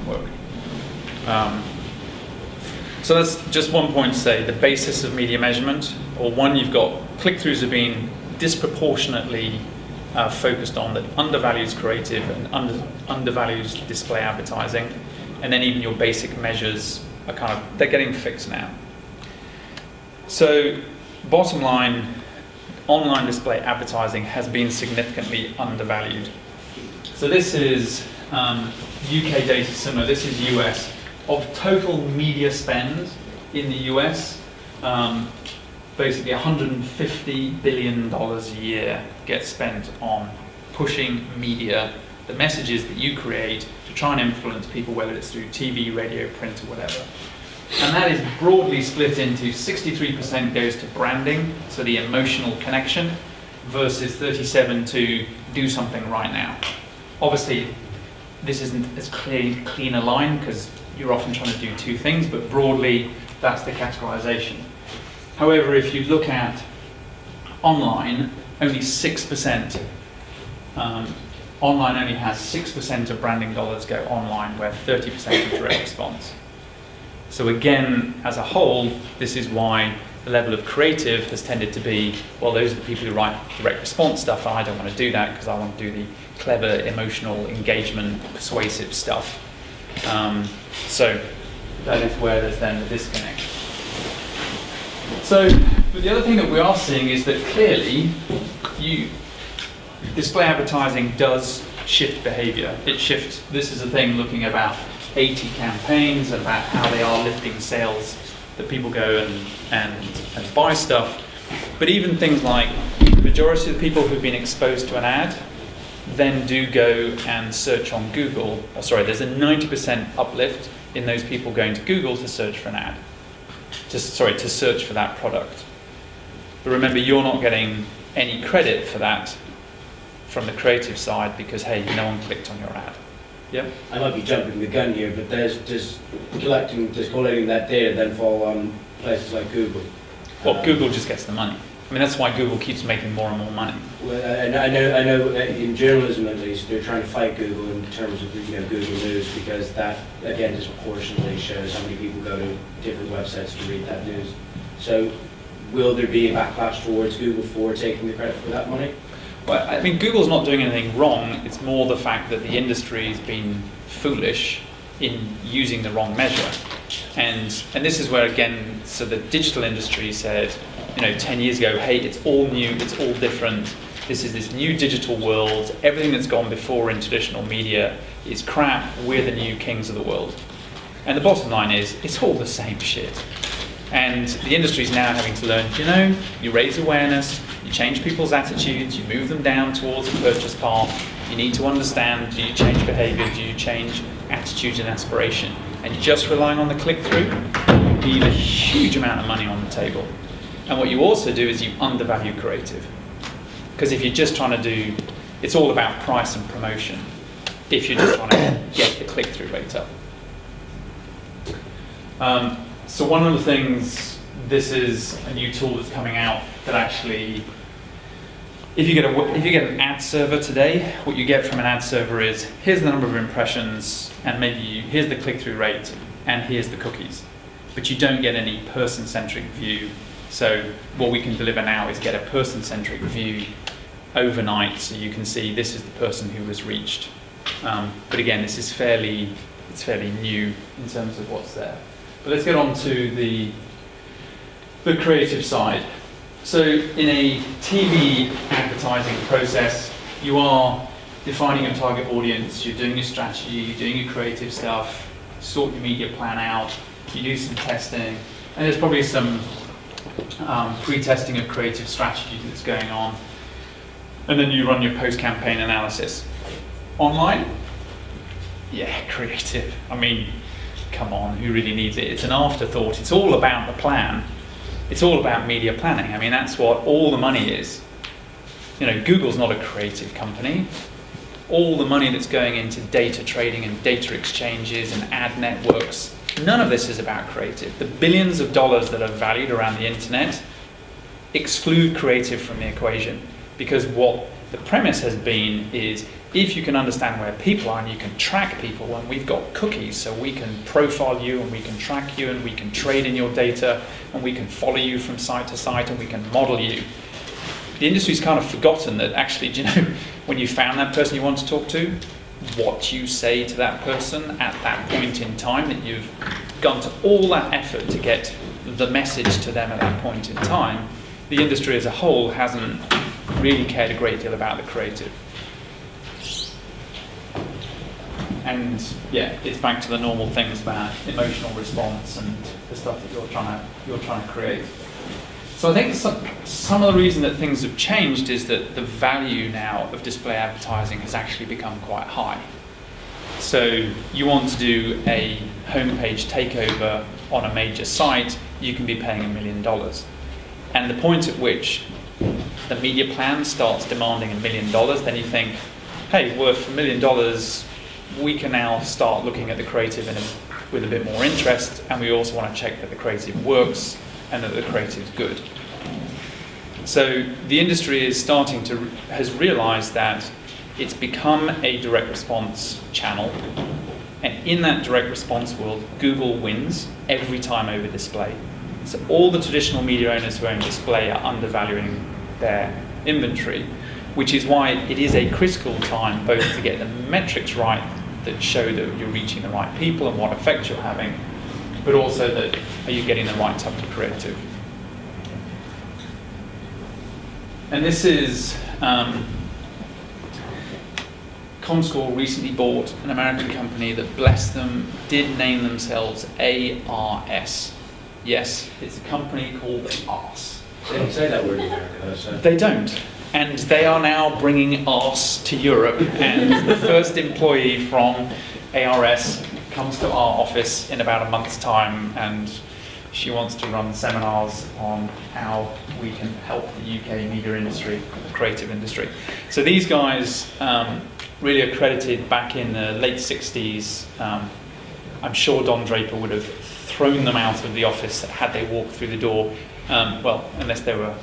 work. So that's just one point to say, the basis of media measurement, or one, you've got click-throughs have been disproportionately focused on that undervalues creative and undervalues display advertising, and then even your basic measures are they're getting fixed now. So bottom line, online display advertising has been significantly undervalued. So this is UK data similar, this is US. Of total media spend in the US, basically $150 billion a year gets spent on pushing media, the messages that you create to try and influence people, whether it's through TV, radio, print, or whatever. And that is broadly split into 63% goes to branding, so the emotional connection, versus 37% to do something right now. Obviously, this isn't as clean a line because you're often trying to do two things, but broadly, that's the categorization. However, if you look at online, only 6%, online only has 6% of branding dollars go online, where 30% is direct response. So again, as a whole, this is why the level of creative has tended to be, well, those are the people who write direct response stuff, and I don't want to do that because I want to do the clever, emotional, engagement, persuasive stuff. So that is where there's then the disconnect. So, but the other thing that we are seeing is that clearly, display advertising does shift behavior. It shifts. This is a thing looking about 80 campaigns about how they are lifting sales, that people go and buy stuff. But even things like the majority of the people who've been exposed to an ad then do go and search on Google. There's a 90% uplift in those people going to Google to search for an ad. To search for that product. But remember, you're not getting any credit for that from the creative side because, hey, no one clicked on your ad. Yeah? I might be jumping the gun here, but does collating that data then fall on places like Google? Well, Google just gets the money. I mean, that's why Google keeps making more and more money. Well, I know in journalism at least, they're trying to fight Google in terms of Google News, because that, again, disproportionately shows how many people go to different websites to read that news. So will there be a backlash towards Google for taking the credit for that money? Well, I mean, Google's not doing anything wrong. It's more the fact that the industry has been foolish in using the wrong measure. And this is where, again, so the digital industry said, 10 years ago, hey, it's all new, it's all different. This is this new digital world. Everything that's gone before in traditional media is crap. We're the new kings of the world. And the bottom line is, it's all the same shit. And the industry is now having to learn, you raise awareness, you change people's attitudes, you move them down towards the purchase path. You need to understand, do you change behavior, do you change attitudes and aspiration? And just relying on the click-through, you leave a huge amount of money on the table. And what you also do is you undervalue creative. Because if you're just trying to do, it's all about price and promotion, if you're just trying to get the click-through rate up. So one of the things, this is a new tool that's coming out that actually, if you get an ad server today, what you get from an ad server is, here's the number of impressions, and here's the click-through rate, and here's the cookies. But you don't get any person-centric view. So what we can deliver now is get a person-centric view overnight, so you can see this is the person who was reached. But again, this is fairly new in terms of what's there. But let's get on to the creative side. So in a TV advertising process, you are defining your target audience, you're doing your strategy, you're doing your creative stuff, sort your media plan out, you do some testing, and there's probably some pre-testing of creative strategy that's going on, and then you run your post-campaign analysis. Online? Yeah, creative. I mean, come on, who really needs it? It's an afterthought. It's all about the plan. It's all about media planning. I mean, that's what all the money is. Google's not a creative company. All the money that's going into data trading and data exchanges and ad networks, none of this is about creative. The billions of dollars that are valued around the internet exclude creative from the equation, because what The premise has been is if you can understand where people are and you can track people, and we've got cookies, so we can profile you and we can track you and we can trade in your data and we can follow you from site to site and we can model you. The industry's kind of forgotten that actually, do you know, when you found that person you want to talk to, what you say to that person at that point in time, that you've gone to all that effort to get the message to them at that point in time, the industry as a whole hasn't really cared a great deal about the creative. And yeah, it's back to the normal things about emotional response and the stuff that you're trying to create. So I think some of the reason that things have changed is that the value now of display advertising has actually become quite high. So you want to do a homepage takeover on a major site, you can be paying $1 million. And the point at which the media plan starts demanding $1 million, then you think, hey, worth $1 million, we can now start looking at the creative with a bit more interest, and we also want to check that the creative works and that the creative is good. So the industry is has realized that it's become a direct response channel, and in that direct response world, Google wins every time over display. So all the traditional media owners who own display are undervaluing their inventory, which is why it is a critical time both to get the metrics right that show that you're reaching the right people and what effect you're having, but also that are you getting the right type of creative. And this is, Comscore recently bought an American company that, bless them, did name themselves ARS. Yes, it's a company called ARS. They don't say that word in America, though, so. They don't. And they are now bringing ARS to Europe, and the first employee from ARS comes to our office in about a month's time, and she wants to run seminars on how we can help the UK media industry, the creative industry. So these guys really accredited back in the late 60s. I'm sure Don Draper would have thrown them out of the office had they walked through the door. Well, unless they were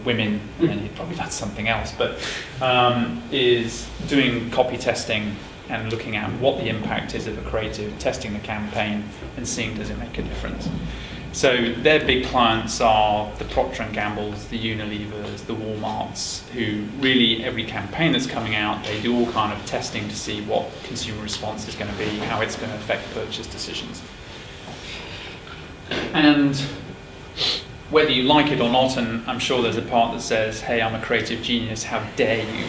women, then he'd probably done something else. But is doing copy testing and looking at what the impact is of a creative, testing the campaign and seeing does it make a difference. So their big clients are the Procter & Gamble's, the Unilevers, the Walmarts, who really every campaign that's coming out, they do all kind of testing to see what consumer response is going to be, how it's going to affect purchase decisions. And whether you like it or not, and I'm sure there's a part that says, hey, I'm a creative genius, how dare you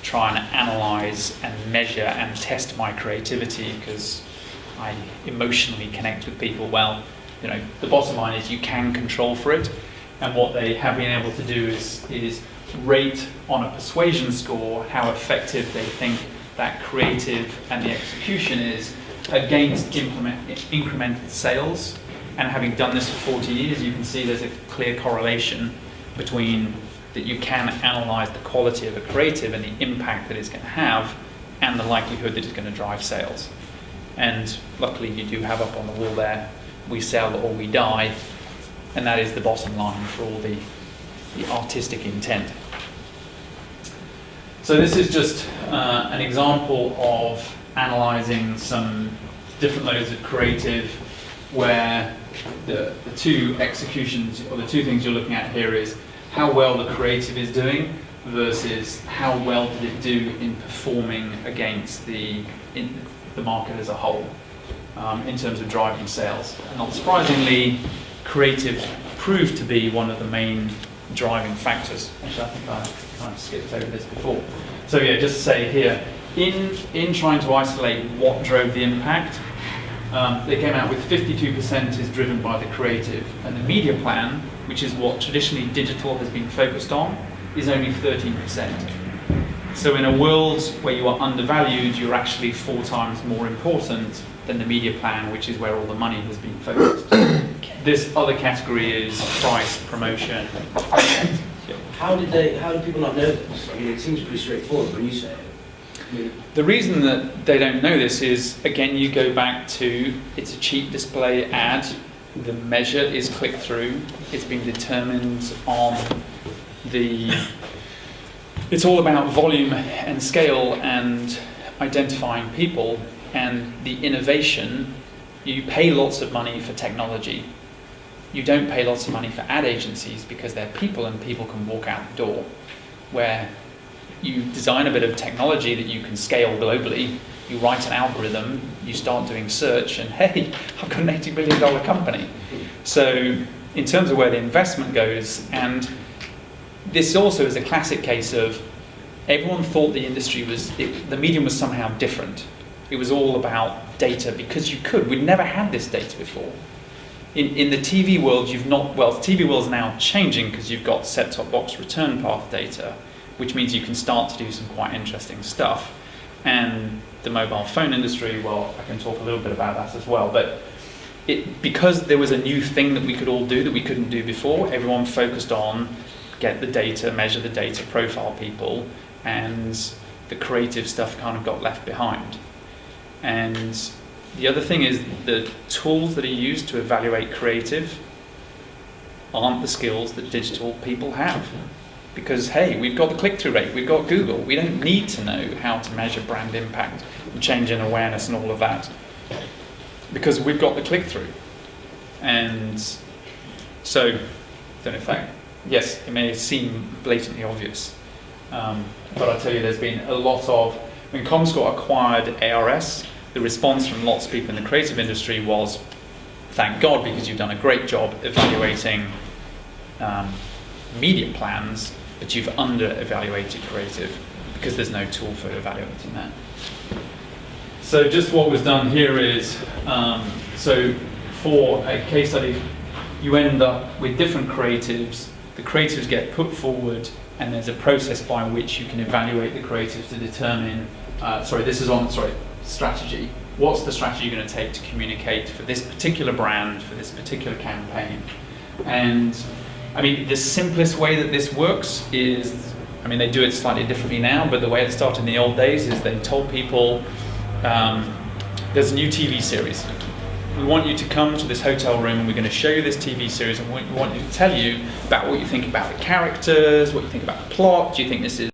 try and analyze and measure and test my creativity because I emotionally connect with people. Well, you know, the bottom line is you can control for it, and what they have been able to do is rate on a persuasion score how effective they think that creative and the execution is against incremental sales. And having done this for 40 years, you can see there's a clear correlation between that you can analyze the quality of a creative and the impact that it's going to have and the likelihood that it's going to drive sales. And luckily you do have up on the wall there, we sell or we die, and that is the bottom line for all the artistic intent. So this is just an example of analyzing some different loads of creative where the two executions, or the two things you're looking at here is how well the creative is doing versus how well did it do in performing against the market as a whole in terms of driving sales. And not surprisingly, creative proved to be one of the main driving factors. Actually, I think I kind of skipped over this before. So yeah, just to say here, in trying to isolate what drove the impact, they came out with 52% is driven by the creative, and the media plan, which is what traditionally digital has been focused on, is only 13%. So in a world where you are undervalued, you're actually 4 times more important than the media plan, which is where all the money has been focused. This other category is price, promotion. How do people not know this? I mean, it seems pretty straightforward when you say it. The reason that they don't know this is, again, you go back to, it's a cheap display ad, the measure is click-through, it's been determined on the it's all about volume and scale and identifying people and the innovation. You pay lots of money for technology. You don't pay lots of money for ad agencies because they're people and people can walk out the door. Where you design a bit of technology that you can scale globally, you write an algorithm, you start doing search, and hey, I've got an $80 billion company. So in terms of where the investment goes, and this also is a classic case of everyone thought the industry was, the medium was somehow different. It was all about data because you could. We'd never had this data before. In the TV world, you've not, well, the TV world's now changing because you've got set-top box return path data, which means you can start to do some quite interesting stuff. And the mobile phone industry, well, I can talk a little bit about that as well, but because there was a new thing that we could all do that we couldn't do before, everyone focused on get the data, measure the data, profile people, and the creative stuff kind of got left behind. And the other thing is the tools that are used to evaluate creative aren't the skills that digital people have. Because, hey, we've got the click-through rate, we've got Google. We don't need to know how to measure brand impact and change in awareness and all of that. Because we've got the click-through. And so, don't know if that, yes, it may seem blatantly obvious. But I tell you, there's been a lot of, when Comscore acquired ARS, the response from lots of people in the creative industry was, thank God, because you've done a great job evaluating media plans, but you've under-evaluated creative because there's no tool for evaluating that. So just what was done here is, so for a case study, you end up with different creatives. The creatives get put forward, and there's a process by which you can evaluate the creatives to determine, strategy. What's the strategy you're going to take to communicate for this particular brand, for this particular campaign? And I mean, the simplest way that this works is, I mean, they do it slightly differently now, but the way it started in the old days is they told people, there's a new TV series. We want you to come to this hotel room and we're going to show you this TV series and we want you to tell you about what you think about the characters, what you think about the plot, do you think this is